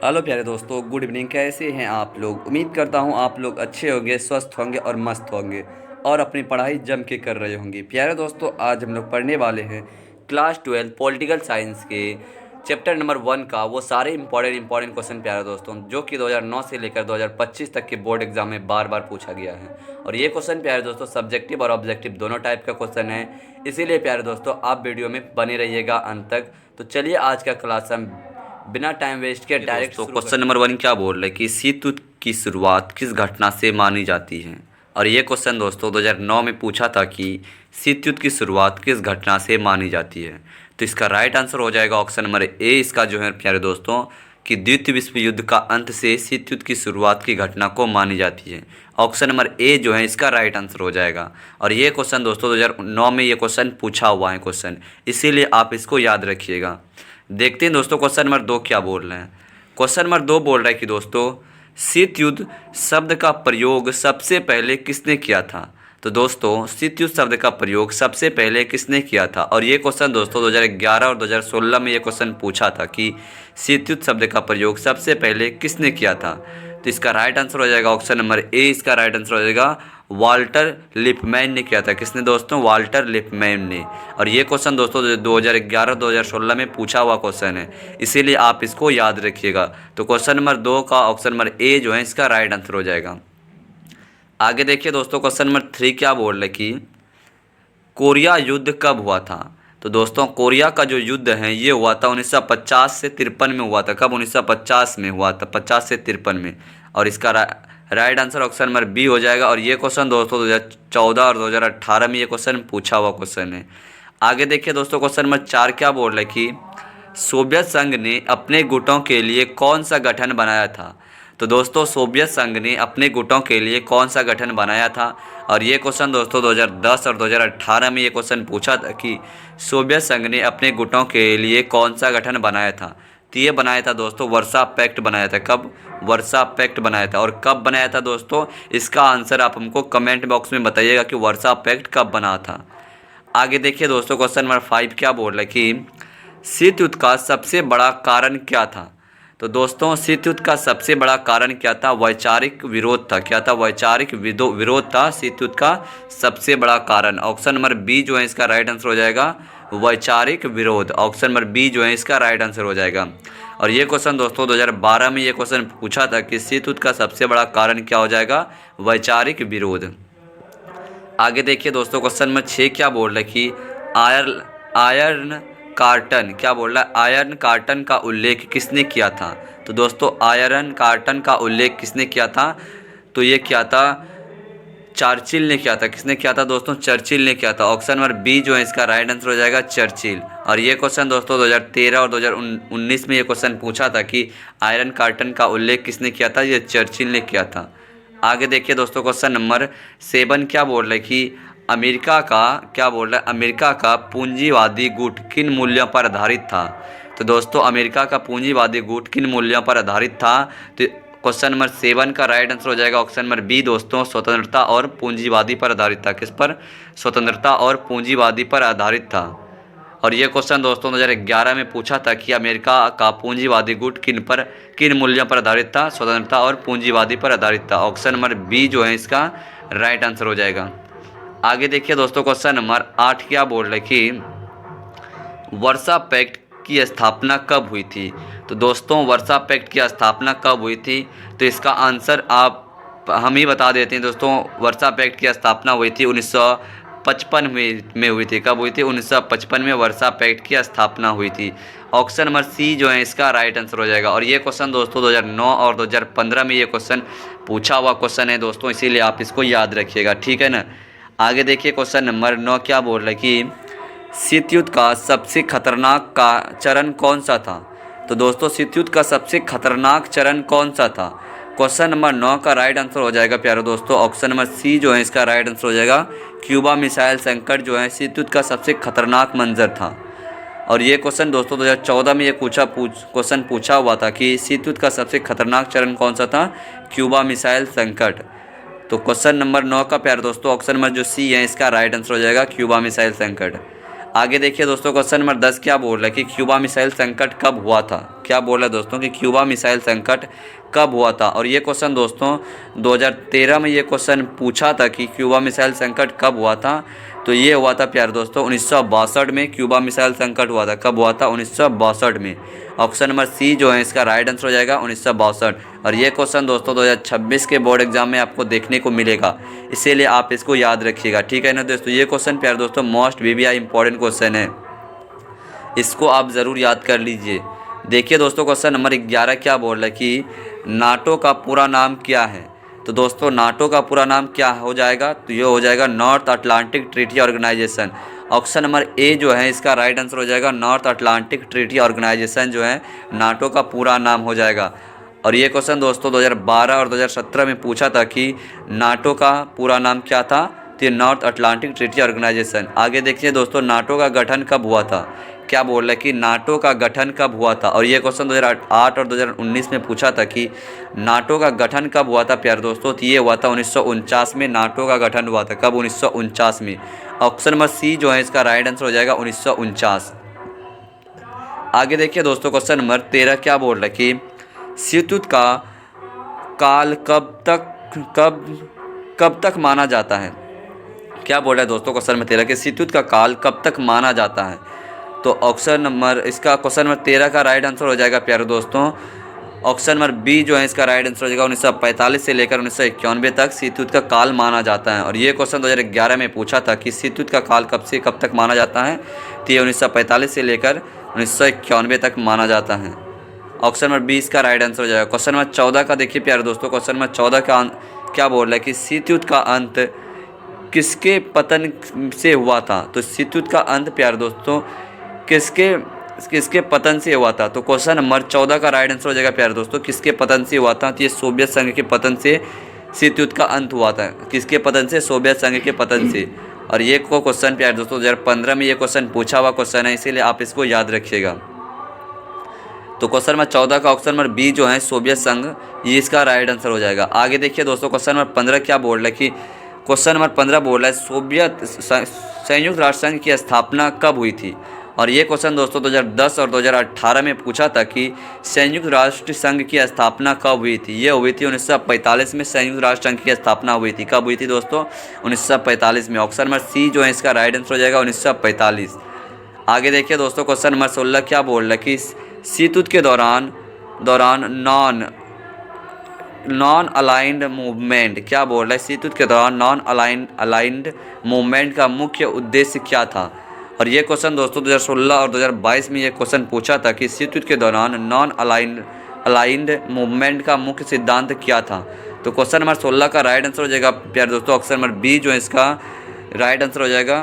Hello प्यारे दोस्तों, good evening. कैसे हैं आप लोग? उम्मीद करता हूं आप लोग अच्छे होंगे, स्वस्थ होंगे और मस्त होंगे और अपनी पढ़ाई जम के कर रहे होंगे। प्यारे दोस्तों, आज हम लोग पढ़ने वाले हैं क्लास 12 पॉलिटिकल साइंस के चैप्टर नंबर 1 का वो सारे इंपॉर्टेंट क्वेश्चन प्यारे दोस्तों, जो कि 2009 से लेकर 2025 तक के बोर्ड एग्जाम में बार बार पूछा गया है। और ये क्वेश्चन प्यारे दोस्तों सब्जेक्टिव और ऑब्जेक्टिव दोनों टाइप का क्वेश्चन है। इसीलिए प्यारे दोस्तों आप वीडियो में बने रहिएगा अंत तक। तो चलिए आज का क्लास हम बिना टाइम वेस्ट किए डायरेक्ट दोस्तों क्वेश्चन नंबर 1 क्या बोल रहे हैं कि शीत युद्ध की शुरुआत किस घटना से मानी जाती है। और ये क्वेश्चन दोस्तों 2009 में पूछा था कि शीत युद्ध की शुरुआत किस घटना से मानी जाती है। तो इसका राइट आंसर हो जाएगा ऑप्शन नंबर ए। इसका जो है प्यारे दोस्तों कि द्वितीय विश्व युद्ध का अंत से शीत युद्ध की शुरुआत की घटना को मानी जाती है। ऑप्शन नंबर ए जो है इसका राइट आंसर हो जाएगा। और ये क्वेश्चन दोस्तों 2009 में ये क्वेश्चन पूछा हुआ है क्वेश्चन, इसीलिए आप इसको याद रखिएगा। देखते हैं दोस्तों क्वेश्चन नंबर 2 क्या बोल रहे हैं। क्वेश्चन नंबर 2 बोल रहा है कि दोस्तों शीत युद्ध शब्द का प्रयोग सबसे पहले किसने किया था। तो दोस्तों शीत युद्ध शब्द का प्रयोग सबसे पहले किसने किया था। और ये क्वेश्चन दोस्तों 2011 और 2016 में ये क्वेश्चन पूछा था कि शीत युद्ध शब्द का प्रयोग सबसे पहले किसने किया था। तो इसका राइट आंसर हो जाएगा ऑप्शन नंबर ए। इसका राइट आंसर हो जाएगा वाल्टर लिपमैन ने किया था। किसने दोस्तों? वाल्टर लिपमैन ने। और ये क्वेश्चन दोस्तों 2011-2016 में पूछा हुआ क्वेश्चन है, इसीलिए आप इसको याद रखिएगा। तो क्वेश्चन नंबर 2 का ऑप्शन नंबर ए जो है इसका राइट आंसर हो जाएगा। आगे देखिए दोस्तों क्वेश्चन नंबर 3 क्या बोल रहे कि कोरिया युद्ध कब हुआ था। तो दोस्तों कोरिया का जो युद्ध है ये हुआ था 1950 से 53 में हुआ था। कब? 1950 में हुआ था, 50 से 53 में। और इसका right answer option number B हो जाएगा। और ये क्वेश्चन दोस्तों 2014 और 2018 में ये क्वेश्चन पूछा हुआ क्वेश्चन है। आगे देखिए दोस्तों क्वेश्चन नंबर 4 क्या बोल रहे कि सोवियत संघ ने अपने गुटों के लिए कौन सा गठन बनाया था। तो दोस्तों सोवियत संघ ने अपने गुटों के लिए कौन सा गठन बनाया था। और ये क्वेश्चन दोस्तों 2010 और 2018 में ये क्वेश्चन पूछा था कि सोवियत संघ ने अपने गुटों के लिए कौन सा गठन बनाया था। तो ये बनाया था दोस्तों वर्सा पैक्ट बनाया था। कब? वर्सा पैक्ट बनाया था। और कब बनाया था दोस्तों, इसका आंसर आप हमको कमेंट बॉक्स में बताइएगा कि वर्सा पैक्ट कब बना था। आगे देखिए दोस्तों क्वेश्चन नंबर 5 क्या बोल रहा है कि शीत युद्ध का सबसे बड़ा कारण क्या था। तो दोस्तों शीत युद्ध का सबसे बड़ा कारण क्या था? वैचारिक विरोध था। क्या था? वैचारिक विरोध था शीत युद्ध का सबसे बड़ा कारण। ऑप्शन नंबर बी जो है इसका राइट आंसर हो जाएगा वैचारिक विरोध। ऑप्शन नंबर बी जो है इसका राइट आंसर हो जाएगा। और ये क्वेश्चन दोस्तों 2012 में ये क्वेश्चन पूछा था कि शीत युद्ध का सबसे बड़ा कारण क्या हो जाएगा? वैचारिक विरोध। आगे देखिए दोस्तों क्वेश्चन नंबर 6 क्या बोल रहा है कि आयरन कार्टन क्या बोल रहा है? आयरन कार्टन का उल्लेख किसने किया था। तो दोस्तों आयरन कार्टन का उल्लेख किसने किया था? तो ये क्या था? चर्चिल ने किया था। किसने किया था दोस्तों? चर्चिल ने किया था। ऑप्शन नंबर बी जो है इसका राइट आंसर हो जाएगा चर्चिल। और ये क्वेश्चन दोस्तों 2013 और 2019 में ये क्वेश्चन पूछा था कि आयरन कार्टन का उल्लेख किसने किया था। ये चर्चिल ने किया था। आगे देखिए दोस्तों क्वेश्चन नंबर 7 क्या बोल रहे कि अमेरिका का क्या बोल रहा है? अमेरिका का पूंजीवादी गुट किन मूल्यों पर आधारित था। तो दोस्तों अमेरिका का पूंजीवादी गुट किन मूल्यों पर आधारित था। तो क्वेश्चन नंबर 7 का राइट आंसर हो जाएगा ऑप्शन नंबर बी दोस्तों स्वतंत्रता और पूंजीवादी पर आधारित था। किस पर? स्वतंत्रता और पूंजीवादी पर आधारित था। और ये क्वेश्चन दोस्तों 2011 में पूछा था कि अमेरिका का पूंजीवादी गुट किन मूल्यों पर आधारित था। स्वतंत्रता और पूंजीवादी पर आधारित था। ऑप्शन नंबर बी जो है इसका राइट आंसर हो जाएगा। आगे देखिए दोस्तों क्वेश्चन नंबर 8 क्या बोल रहे कि वर्सा पैक्ट की स्थापना कब हुई थी। तो दोस्तों वर्सा पैक्ट की स्थापना कब हुई थी। तो इसका आंसर हम ही बता देते हैं दोस्तों। वर्सा पैक्ट की स्थापना हुई थी 1955 में हुई थी। कब हुई थी? 1955 में वर्सा पैक्ट की स्थापना हुई थी। ऑप्शन नंबर सी जो है इसका राइट आंसर हो जाएगा। और ये क्वेश्चन दोस्तों 2009 और 2015 में ये क्वेश्चन पूछा हुआ क्वेश्चन है दोस्तों, इसीलिए आप इसको याद रखिएगा, ठीक है ना। आगे देखिए क्वेश्चन नंबर 9 क्या बोल रहे कि शीत युद्ध का सबसे खतरनाक का चरण कौन सा था। तो दोस्तों शीत युद्ध का सबसे खतरनाक चरण कौन सा था। क्वेश्चन नंबर 9 का राइट आंसर हो जाएगा प्यारे दोस्तों ऑप्शन नंबर सी जो है इसका राइट आंसर हो जाएगा क्यूबा मिसाइल संकट जो है शीत युद्ध का सबसे खतरनाक मंजर था। और ये क्वेश्चन दोस्तों 2014 में ये क्वेश्चन पूछा हुआ था कि शीत युद्ध का सबसे खतरनाक चरण कौन सा था। क्यूबा मिसाइल संकट। तो क्वेश्चन नंबर 9 का प्यारे दोस्तों ऑप्शन नंबर जो सी है इसका राइट आंसर हो जाएगा क्यूबा मिसाइल संकट। आगे देखिए दोस्तों क्वेश्चन नंबर 10 क्या बोल रहा है कि क्यूबा मिसाइल संकट कब हुआ था। क्या बोल रहा है दोस्तों कि क्यूबा मिसाइल संकट कब हुआ था। और ये क्वेश्चन दोस्तों 2013 में ये क्वेश्चन पूछा था कि क्यूबा मिसाइल संकट कब हुआ था। तो ये हुआ था प्यारे दोस्तों 1962 में क्यूबा मिसाइल संकट हुआ था। कब हुआ था? 1962 में। ऑप्शन नंबर सी जो है इसका राइट आंसर हो जाएगा 1962। और ये क्वेश्चन दोस्तों 2026 के बोर्ड एग्जाम में आपको देखने को मिलेगा, इसीलिए आप इसको याद रखिएगा, ठीक है ना दोस्तों। ये क्वेश्चन प्यारे दोस्तों मोस्ट VVI इंपॉर्टेंट क्वेश्चन है, इसको आप ज़रूर याद कर लीजिए। देखिए दोस्तों क्वेश्चन नंबर 11 क्या बोल रहा है कि नाटो का पूरा नाम क्या है। तो दोस्तों नाटो का पूरा नाम क्या हो जाएगा? तो ये हो जाएगा North Atlantic Treaty Organization. Option number A जो है इसका राइट आंसर हो जाएगा नॉर्थ अटलांटिक ट्रीटी ऑर्गेनाइजेशन जो है नाटो का पूरा नाम हो जाएगा। और ये क्वेश्चन दोस्तों 2012 और 2017 में पूछा था कि नाटो का पूरा नाम क्या था। तो ये नॉर्थ अटलांटिक ट्रीटी ऑर्गेनाइजेशन। आगे देखिए दोस्तों नाटो का गठन कब हुआ था। क्या बोल रहा है कि नाटो का गठन कब हुआ था। और ये क्वेश्चन 2008 और 2019 में पूछा था कि नाटो का गठन कब हुआ था प्यारे दोस्तों। तो ये हुआ था 1949 में नाटो का गठन हुआ था। कब? 1949 में। ऑप्शन नंबर सी जो है इसका राइट आंसर हो जाएगा 1949। आगे देखिए दोस्तों क्वेश्चन नंबर 13 क्या बोल रहा है कि शीतयुद्ध का काल कब तक माना जाता है। क्या बोल रहा है दोस्तों क्वेश्चन नंबर 13 कि शीतयुद्ध का काल कब तक माना जाता है। तो ऑप्शन नंबर इसका क्वेश्चन नंबर 13 का राइट आंसर हो जाएगा प्यारे दोस्तों ऑप्शन नंबर बी जो है इसका राइट आंसर हो जाएगा 1945 से लेकर 1991 तक शीतयुद्ध का काल माना जाता है। और ये क्वेश्चन 2011 में पूछा था कि शीतयुद्ध का काल कब से कब तक माना जाता है। तो ये 1945 से लेकर 1991 तक माना जाता है। ऑप्शन नंबर 20 का राइट आंसर हो जाएगा। क्वेश्चन नंबर 14 का देखिए प्यारे दोस्तों क्वेश्चन नंबर 14 का क्या बोल रहा है कि शीतयुद्ध का अंत किसके पतन से हुआ था। तो शीतयुद्ध का अंत प्यारे दोस्तों किसके पतन से हुआ था। तो क्वेश्चन नंबर 14 का राइट आंसर हो जाएगा प्यारे दोस्तों किसके पतन से हुआ था। तो ये सोवियत संघ के पतन से शीतयुद्ध का अंत हुआ था। किसके पतन से? सोवियत संघ के पतन से। और ये को क्वेश्चन प्यारे दोस्तों 2015 में ये क्वेश्चन पूछा हुआ क्वेश्चन है, इसीलिए आप इसको याद रखिएगा। तो क्वेश्चन नंबर 14 का ऑप्शन नंबर बी जो है सोवियत संघ, ये इसका राइट आंसर हो जाएगा। आगे देखिए दोस्तों क्वेश्चन नंबर 15 क्या बोल रहा है कि क्वेश्चन नंबर 15 बोल रहा है संयुक्त राष्ट्र संघ की स्थापना कब हुई थी। और ये क्वेश्चन दोस्तों 2010 और 2018 में पूछा था कि संयुक्त राष्ट्र संघ की स्थापना कब हुई थी। ये हुई थी 1945 में संयुक्त राष्ट्र संघ की स्थापना हुई थी। कब हुई थी दोस्तों? 1945 में। ऑप्शन नंबर सी जो है इसका राइट आंसर हो जाएगा 1945। आगे देखिए दोस्तों क्वेश्चन नंबर 16 क्या बोल रहा है कि शीतयुद्ध के दौरान नॉन अलाइंड मूवमेंट। क्या बोल रहा है शीतयुद्ध के दौरान नॉन अलाइंड मूवमेंट का मुख्य उद्देश्य क्या था। और ये क्वेश्चन दोस्तों 2016 और 2022 में ये क्वेश्चन पूछा था कि शीतयुद्ध के दौरान नॉन अलाइंड मूवमेंट का मुख्य सिद्धांत क्या था। तो क्वेश्चन नंबर 16 का राइट आंसर हो जाएगा प्यारे दोस्तों ऑप्शन नंबर बी जो है इसका राइट आंसर हो जाएगा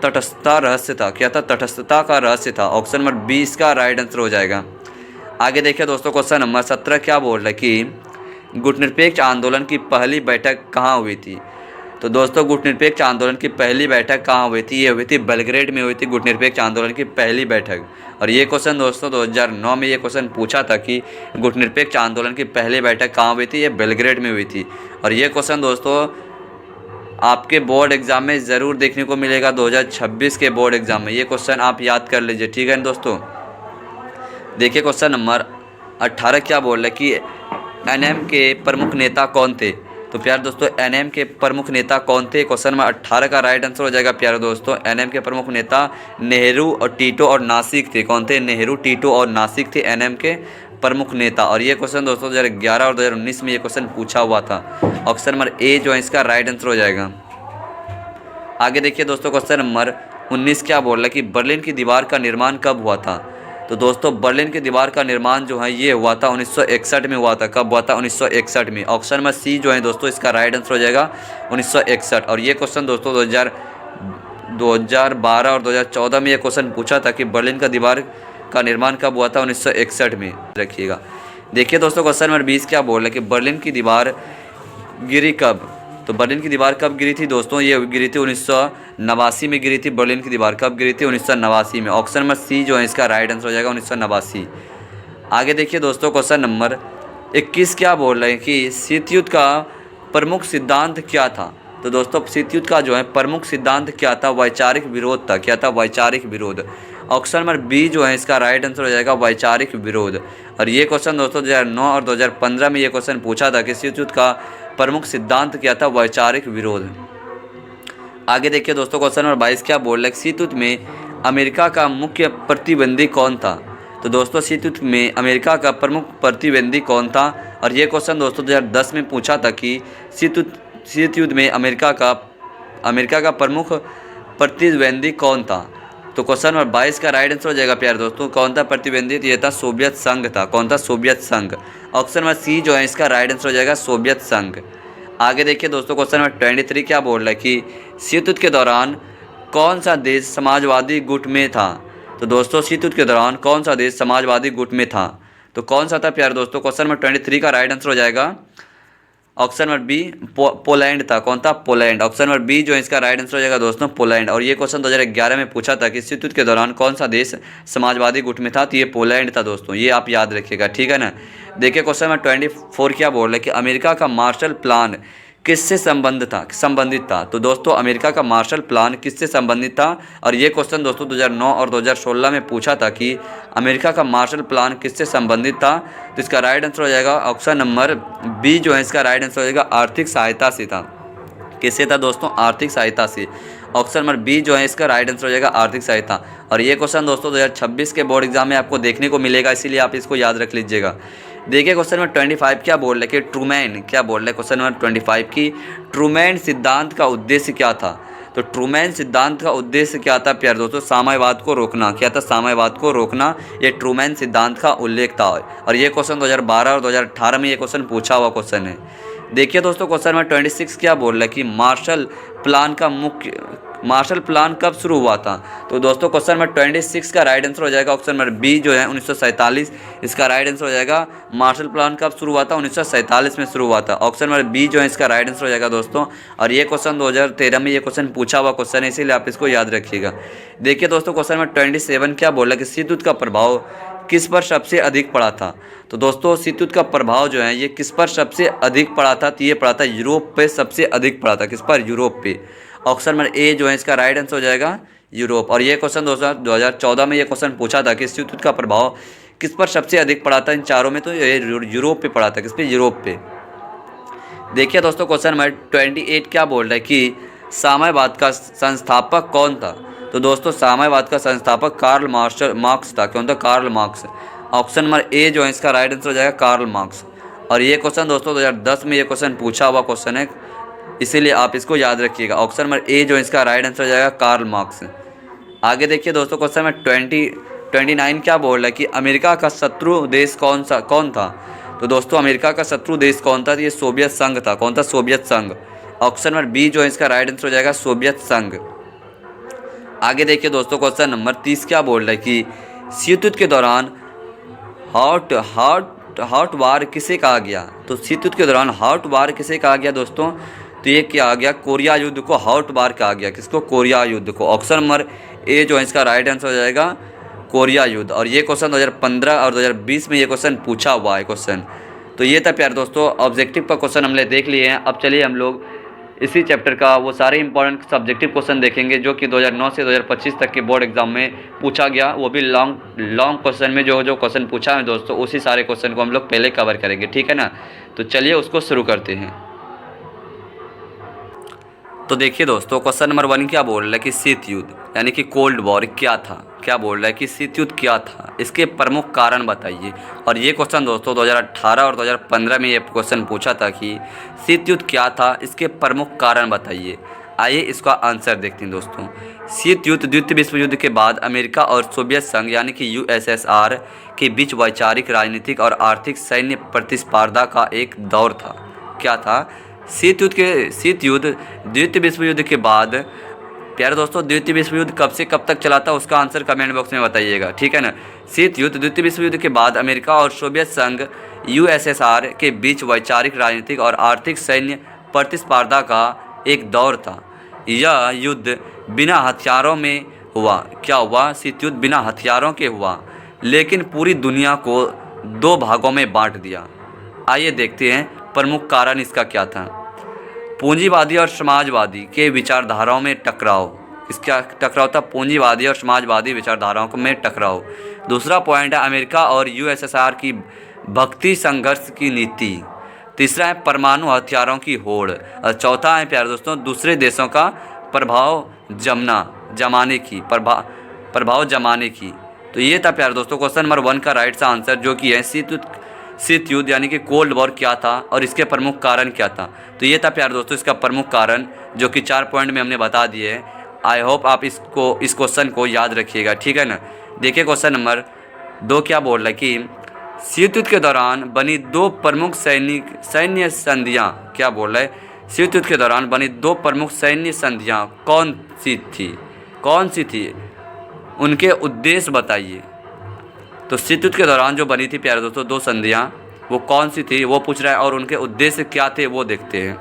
तटस्थता रहस्य था। क्या था? तटस्थता का रहस्य था। ऑप्शन नंबर बी इसका राइट आंसर हो जाएगा। आगे देखिए दोस्तों क्वेश्चन नंबर 17 क्या बोल रहा है कि गुटनिरपेक्ष आंदोलन की पहली बैठक कहाँ हुई थी। तो दोस्तों गुटनिरपेक्ष आंदोलन की पहली बैठक कहाँ हुई थी। ये हुई थी बेलग्रेड में हुई थी गुटनिरपेक्ष आंदोलन की पहली बैठक। और ये क्वेश्चन दोस्तों 2009 में ये क्वेश्चन पूछा था कि गुटनिरपेक्ष आंदोलन की पहली बैठक कहाँ हुई थी। ये बेलग्रेड में हुई थी। और ये क्वेश्चन दोस्तों आपके बोर्ड एग्जाम में ज़रूर देखने को मिलेगा 2026 के बोर्ड एग्जाम में। ये क्वेश्चन आप याद कर लीजिए, ठीक है दोस्तों। देखिए क्वेश्चन नंबर 18 क्या बोल रहा है कि एनएम के प्रमुख नेता कौन थे। तो प्यारे दोस्तों एनएम के प्रमुख नेता कौन थे। क्वेश्चन नंबर 18 का राइट आंसर हो जाएगा प्यारे दोस्तों एनएम के प्रमुख नेता नेहरू और टीटो और नासिक थे। कौन थे? नेहरू, टीटो और नासिक थे एनएम के प्रमुख नेता। और ये क्वेश्चन दोस्तों 2011 और 2019 में ये क्वेश्चन पूछा हुआ था। ऑप्शन नंबर ए जो है इसका राइट आंसर हो जाएगा। आगे देखिए दोस्तों क्वेश्चन नंबर 19 क्या बोल रहा है कि बर्लिन की दीवार का निर्माण कब हुआ था। तो दोस्तों बर्लिन की दीवार का निर्माण जो है ये हुआ था 1961 में हुआ था। कब हुआ था? 1961 में। ऑप्शन नंबर सी जो है दोस्तों इसका राइट आंसर हो जाएगा 1961। और ये क्वेश्चन दोस्तों 2012 और 2014 में ये क्वेश्चन पूछा था कि बर्लिन का दीवार का निर्माण कब हुआ था। 1961 में रखिएगा। देखिए दोस्तों क्वेश्चन नंबर 20 क्या बोल रहे हैं कि बर्लिन की दीवार गिरी कब। तो बर्लिन की दीवार कब गिरी थी दोस्तों। ये गिरी थी 1989 में गिरी थी। बर्लिन की दीवार कब गिरी थी? 1989 में। ऑप्शन नंबर सी जो है इसका राइट आंसर हो जाएगा 1989। आगे देखिए दोस्तों क्वेश्चन नंबर 21 क्या बोल रहे हैं कि शीतयुद्ध का प्रमुख सिद्धांत क्या था। तो दोस्तों शीत युद्ध का जो है प्रमुख सिद्धांत क्या था? वैचारिक विरोध था। क्या था? वैचारिक विरोध। ऑप्शन नंबर बी जो है इसका राइट आंसर हो जाएगा वैचारिक विरोध। और ये क्वेश्चन दोस्तों 2009 और 2015 में ये क्वेश्चन पूछा था कि शीत युद्ध का प्रमुख सिद्धांत क्या था? वैचारिक विरोध। आगे देखिए दोस्तों क्वेश्चन नंबर 22 क्या बोल रहा है? शीत युद्ध में अमेरिका का मुख्य प्रतिद्वंदी कौन था? तो दोस्तों शीत युद्ध में अमेरिका का प्रमुख प्रतिद्वंदी कौन था? और ये क्वेश्चन दोस्तों 2010 में पूछा था कि शीत युद्ध में अमेरिका का प्रमुख प्रतिद्वंदी कौन था? तो क्वेश्चन नंबर 22 का राइट आंसर हो जाएगा प्यारे दोस्तों कौन था प्रतिद्वंदी? तो ये था सोवियत संघ था। कौन था? सोवियत संघ। ऑप्शन नंबर सी जो है इसका राइट आंसर हो जाएगा सोवियत संघ। आगे देखिए दोस्तों क्वेश्चन नंबर 23 क्या बोल रहा है कि शीत युद्ध के दौरान कौन सा देश समाजवादी गुट में था? तो दोस्तों शीत युद्ध के दौरान कौन सा देश समाजवादी गुट में था? तो कौन सा था प्यारे दोस्तों? क्वेश्चन नंबर 23 का राइट आंसर हो जाएगा ऑप्शन नंबर बी पोलैंड था। कौन था? पोलैंड। ऑप्शन नंबर बी जो है इसका राइट आंसर हो जाएगा दोस्तों पोलैंड। और ये क्वेश्चन 2011 में पूछा था कि शीत युद्ध के दौरान कौन सा देश समाजवादी गुट में था? तो ये पोलैंड था दोस्तों, ये आप याद रखिएगा, ठीक है ना। देखिए क्वेश्चन नंबर 24 क्या बोल रहा है कि अमेरिका का मार्शल प्लान किससे संबंधित था? तो दोस्तों अमेरिका का मार्शल प्लान किससे संबंधित था? और ये क्वेश्चन दोस्तों 2009 और 2016 में पूछा था कि अमेरिका का मार्शल प्लान किससे संबंधित था? तो इसका राइट आंसर हो जाएगा ऑप्शन नंबर बी जो है इसका राइट आंसर हो जाएगा आर्थिक सहायता से था। किससे था दोस्तों? आर्थिक सहायता से। ऑप्शन नंबर बी जो है इसका राइट आंसर हो जाएगा आर्थिक सहायता। और ये क्वेश्चन दोस्तों 2026 के बोर्ड एग्जाम में आपको देखने को मिलेगा, इसीलिए आप इसको याद रख लीजिएगा। देखिए क्वेश्चन नंबर 25 क्या बोल रहा है कि ट्रूमैन क्या बोल रहा है? क्वेश्चन नंबर 25 की ट्रूमैन सिद्धांत का उद्देश्य क्या था? तो ट्रूमैन सिद्धांत का उद्देश्य क्या था प्यारे दोस्तों? साम्यवाद को रोकना। क्या था? साम्यवाद को रोकना, ये ट्रूमैन सिद्धांत का उल्लेख था। और ये क्वेश्चन 2012 और 2018 में ये क्वेश्चन पूछा हुआ क्वेश्चन है। देखिए दोस्तों क्वेश्चन नंबर 26 क्या बोल रहा है कि मार्शल प्लान कब शुरू हुआ था? तो दोस्तों क्वेश्चन नंबर 26 का राइट आंसर हो जाएगा ऑप्शन नंबर बी जो है 1947। इसका राइट आंसर हो जाएगा मार्शल प्लान कब शुरू हुआ था? 1947 में शुरू हुआ था। ऑप्शन नंबर बी जो है इसका राइट आंसर हो जाएगा दोस्तों। और ये क्वेश्चन 2013 में ये क्वेश्चन पूछा हुआ क्वेश्चन है, इसीलिए आप इसको याद रखिएगा। देखिए दोस्तों क्वेश्चन नंबर 27 क्या बोल रहा है कि शीत युद्ध का प्रभाव किस पर सबसे अधिक पड़ा था? तो दोस्तों शीत युद्ध का प्रभाव जो है ये किस पर सबसे अधिक पड़ा था? तो ये पड़ा था यूरोप पे सबसे अधिक पड़ा था। किस पर? यूरोप पे। ऑप्शन नंबर ए जो है इसका राइट आंसर हो जाएगा यूरोप। और ये क्वेश्चन 2014 में ये क्वेश्चन पूछा था कि शीत युद्ध का प्रभाव किस पर सबसे अधिक पड़ा था इन चारों में? तो ये यूरोप पे पड़ा था। किस पे? यूरोप पे। देखिए दोस्तों क्वेश्चन नंबर 28 क्या बोल रहा है कि साम्यवाद का संस्थापक कौन था? तो दोस्तों साम्यवाद का संस्थापक कार्ल मार्क्स था। कौन था? Karl Marx. Option number A जो है इसका राइट आंसर हो जाएगा कार्ल मार्क्स। और ये क्वेश्चन दोस्तों 2010 में ये क्वेश्चन पूछा हुआ क्वेश्चन है, इसीलिए आप इसको याद रखिएगा। ऑप्शन नंबर ए जो इसका राइट आंसर हो जाएगा कार्ल मार्क्स। आगे देखिए दोस्तों क्वेश्चन नंबर 29 क्या बोल रहा है कि अमेरिका का शत्रु देश कौन था? तो दोस्तों अमेरिका का शत्रु देश कौन था? तो ये सोवियत संघ था। कौन था? सोवियत संघ। ऑप्शन नंबर बी जो है इसका राइट आंसर हो जाएगा सोवियत संघ। आगे देखिए दोस्तों क्वेश्चन नंबर 30 क्या बोल रहा है कि शीत युद्ध के दौरान हॉट वार किसे कहा गया? तो शीत युद्ध के दौरान हॉट वार किसे कहा गया दोस्तों? तो ये क्या आ गया? कोरिया युद्ध को हॉट वार कहा गया। किसको? कोरिया युद्ध को। ऑप्शन नंबर ए जो है इसका राइट आंसर हो जाएगा कोरिया युद्ध। और ये क्वेश्चन 2015 और 2020 में ये क्वेश्चन पूछा हुआ है क्वेश्चन। तो ये था प्यारे दोस्तों ऑब्जेक्टिव का क्वेश्चन हमने देख लिए हैं। अब चलिए हम लोग इसी चैप्टर का वो सारे इंपॉर्टेंट सब्जेक्टिव क्वेश्चन देखेंगे जो कि 2009 से 2025 तक के बोर्ड एग्जाम में पूछा गया। वो भी लॉन्ग क्वेश्चन में जो क्वेश्चन पूछा है दोस्तों उसी सारे क्वेश्चन को हम लोग पहले कवर करेंगे, ठीक है ना। तो चलिए उसको शुरू करते हैं। तो देखिए दोस्तों क्वेश्चन नंबर 1 क्या बोल रहा है कि शीत युद्ध यानी कि कोल्ड वॉर क्या था? क्या बोल रहा है कि शीत युद्ध क्या था, इसके प्रमुख कारण बताइए। और ये क्वेश्चन दोस्तों 2018 और 2015 में ये क्वेश्चन पूछा था कि शीत युद्ध क्या था, इसके प्रमुख कारण बताइए। आइए इसका आंसर देखते हैं दोस्तों। शीत युद्ध द्वितीय विश्व युद्ध के बाद अमेरिका और सोवियत संघ यानी कि यूएसएसआर के बीच वैचारिक, राजनीतिक और आर्थिक सैन्य प्रतिस्पर्धा का एक दौर था। क्या था? शीत युद्ध द्वितीय विश्व युद्ध के बाद प्यारे दोस्तों द्वितीय विश्व युद्ध कब से कब तक चला था उसका आंसर कमेंट बॉक्स में बताइएगा, ठीक है ना। शीत युद्ध द्वितीय विश्व युद्ध के बाद अमेरिका और सोवियत संघ यूएसएसआर के बीच वैचारिक, राजनीतिक और आर्थिक सैन्य प्रतिस्पर्धा का एक दौर था। यह युद्ध बिना हथियारों में हुआ। क्या हुआ? शीत युद्ध बिना हथियारों के हुआ, लेकिन पूरी दुनिया को 2 भागों में बांट दिया। आइए देखते हैं प्रमुख कारण इसका क्या था। पूंजीवादी और समाजवादी के विचारधाराओं में टकराव। इसका टकराव था पूंजीवादी और समाजवादी विचारधाराओं में टकराव। दूसरा पॉइंट है अमेरिका और यूएसएसआर की भक्ति संघर्ष की नीति। तीसरा है परमाणु हथियारों की होड़। और चौथा है प्यारे दोस्तों दूसरे देशों का प्रभाव जमाने की। तो ये था प्यारे दोस्तों क्वेश्चन नंबर 1 का राइट आंसर, जो कि है शीत युद्ध यानी कि कोल्ड वॉर क्या था और इसके प्रमुख कारण क्या था। तो ये था प्यारे दोस्तों इसका प्रमुख कारण, जो कि 4 पॉइंट में हमने बता दिए हैं। आई होप आप इस क्वेश्चन को याद रखिएगा, ठीक है ना। देखिए क्वेश्चन नंबर 2 क्या बोल रहा है कि शीत युद्ध के दौरान बनी 2 प्रमुख सैन्य संधियाँ। क्या बोल रहा है, शीत युद्ध के दौरान बनी 2 प्रमुख सैन्य संधियाँ कौन सी थी, उनके उद्देश्य बताइए। तो शीत युद्ध के दौरान जो बनी थी प्यारे दोस्तों 2 संधियाँ, वो कौन सी थी वो पूछ रहा है, और उनके उद्देश्य क्या थे वो देखते हैं।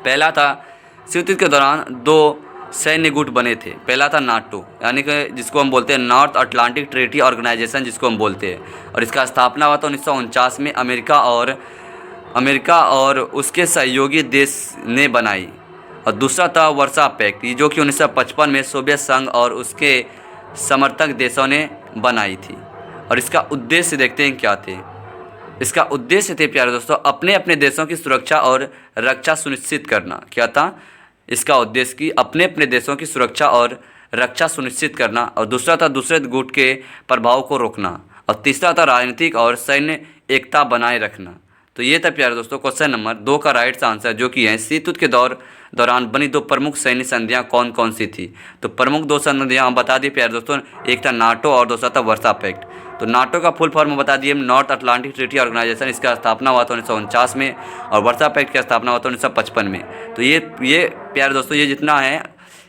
पहला था शीत युद्ध के दौरान 2 सैन्य गुट बने थे। पहला था नाटो, यानी कि जिसको हम बोलते हैं नॉर्थ अटलांटिक ट्रीटी ऑर्गेनाइजेशन जिसको हम बोलते हैं, और इसका स्थापना हुआ था 1949 में अमेरिका और उसके सहयोगी देश ने बनाई। और दूसरा था वर्सा पैक्ट, जो कि 1955 में सोवियत संघ और उसके समर्थक देशों ने बनाई थी। और इसका उद्देश्य देखते हैं क्या थे। इसका उद्देश्य थे प्यारे दोस्तों अपने अपने देशों की सुरक्षा और रक्षा सुनिश्चित करना। क्या था इसका उद्देश्य कि अपने अपने देशों की सुरक्षा और रक्षा सुनिश्चित करना। और दूसरा था दूसरे गुट के प्रभाव को रोकना। और तीसरा था राजनीतिक और सैन्य एकता बनाए रखना। तो ये था प्यारे दोस्तों क्वेश्चन नंबर 2 का राइट आंसर, जो कि है शीत युद्ध के दौरान बनी 2 प्रमुख सैन्य संधियाँ कौन कौन सी थी। तो प्रमुख 2 संधियाँ हम बता दिए प्यारे दोस्तों, एक था नाटो और दूसरा था वर्सा पैक्ट। तो नाटो का फुल फॉर्म बता दिए नॉर्थ अटलांटिक ट्रीटी ऑर्गेनाइजेशन, इसका स्थापना हुआ था 1949 में, और वर्सा पैक्ट की स्थापना हुआ था 1955 में। तो ये प्यारे दोस्तों ये जितना है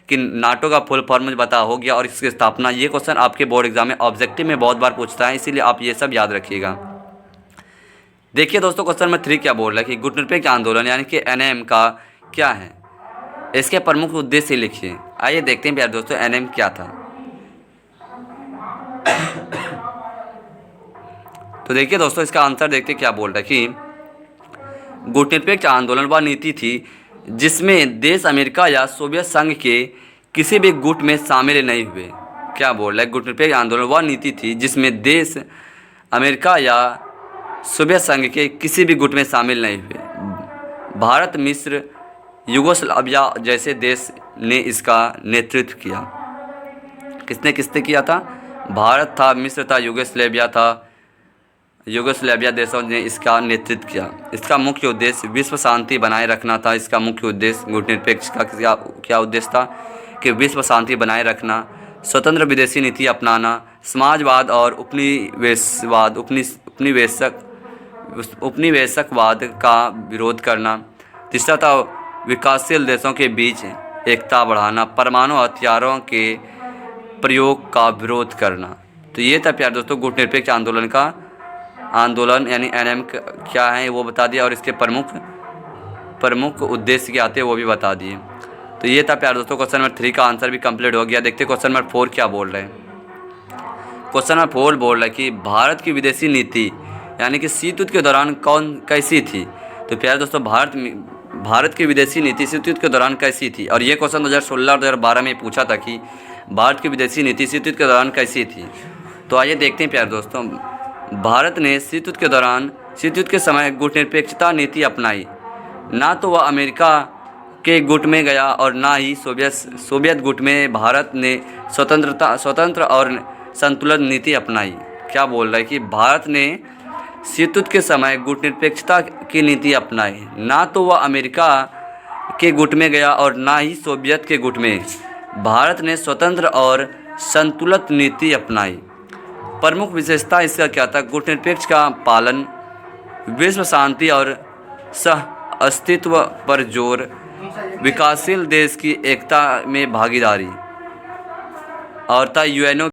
कि नाटो का फुल फॉर्म बता हो गया और इसकी स्थापना, ये क्वेश्चन आपके बोर्ड एग्जाम में ऑब्जेक्टिव में बहुत बार पूछता है, इसीलिए आप ये सब याद रखिएगा। देखिए दोस्तों क्वेश्चन नंबर 3 क्या बोल रहा है कि गुटनिरपेक्ष आंदोलन यानी कि एनएम का क्या है, इसके प्रमुख उद्देश्य लिखिए। आइए देखते हैं प्यारे दोस्तों एनएम क्या था। तो देखिए दोस्तों इसका आंसर देखते क्या बोल रहा है कि गुटनिरपेक्ष आंदोलन वह नीति थी जिसमें देश अमेरिका या सोवियत संघ के किसी भी गुट में शामिल नहीं हुए। क्या बोल रहा है, गुटनिरपेक्ष आंदोलन वह नीति थी जिसमें देश अमेरिका या सोवियत संघ के किसी भी गुट में शामिल नहीं हुए। भारत, मिस्र, युगोस्लाविया जैसे देश ने इसका नेतृत्व किया। किसने किया था, भारत था, मिस्र था, युगोस्लाविया देशों ने इसका नेतृत्व किया। इसका मुख्य उद्देश्य विश्व शांति बनाए रखना था। इसका मुख्य उद्देश्य गुटनिरपेक्ष का क्या उद्देश्य था कि विश्व शांति बनाए रखना, स्वतंत्र विदेशी नीति अपनाना, समाजवाद और उपनिवेशकवाद का विरोध करना। तीसरा था विकासशील देशों के बीच एकता बढ़ाना, परमाणु हथियारों के प्रयोग का विरोध करना। तो ये था प्यारे दोस्तों गुटनिरपेक्ष आंदोलन यानी एनएम क्या है वो बता दिया, और इसके प्रमुख उद्देश्य क्या थे वो भी बता दिए। तो ये था प्यारे दोस्तों क्वेश्चन नंबर 3 का आंसर भी कंप्लीट हो गया। देखते क्वेश्चन नंबर 4 क्या बोल रहे हैं। क्वेश्चन नंबर 4 बोल रहा है कि भारत की विदेशी नीति यानी कि शीत युद्ध के दौरान कैसी थी। तो प्यारे दोस्तों भारत की विदेशी नीति शीत युद्ध के दौरान कैसी थी, और ये क्वेश्चन 2016 और 2012 में पूछा था कि भारत की विदेशी नीति शीत युद्ध के दौरान कैसी थी। तो आइए देखते हैं प्यारे दोस्तों, भारत ने शीत युद्ध के समय गुटनिरपेक्षता नीति अपनाई। ना तो वह अमेरिका के गुट में गया और ना ही सोवियत गुट में। भारत ने स्वतंत्र और संतुलित नीति अपनाई। क्या बोल रहा है कि भारत ने शीत युद्ध के समय गुटनिरपेक्षता की नीति अपनाई। ना तो वह अमेरिका के गुट में गया और ना ही सोवियत के गुट में। भारत ने स्वतंत्र और संतुलित नीति अपनाई। प्रमुख विशेषता इसका क्या था, गुटनिरपेक्ष का पालन, विश्व शांति और सह अस्तित्व पर जोर, विकासशील देश की एकता में भागीदारी, और था यूएनओ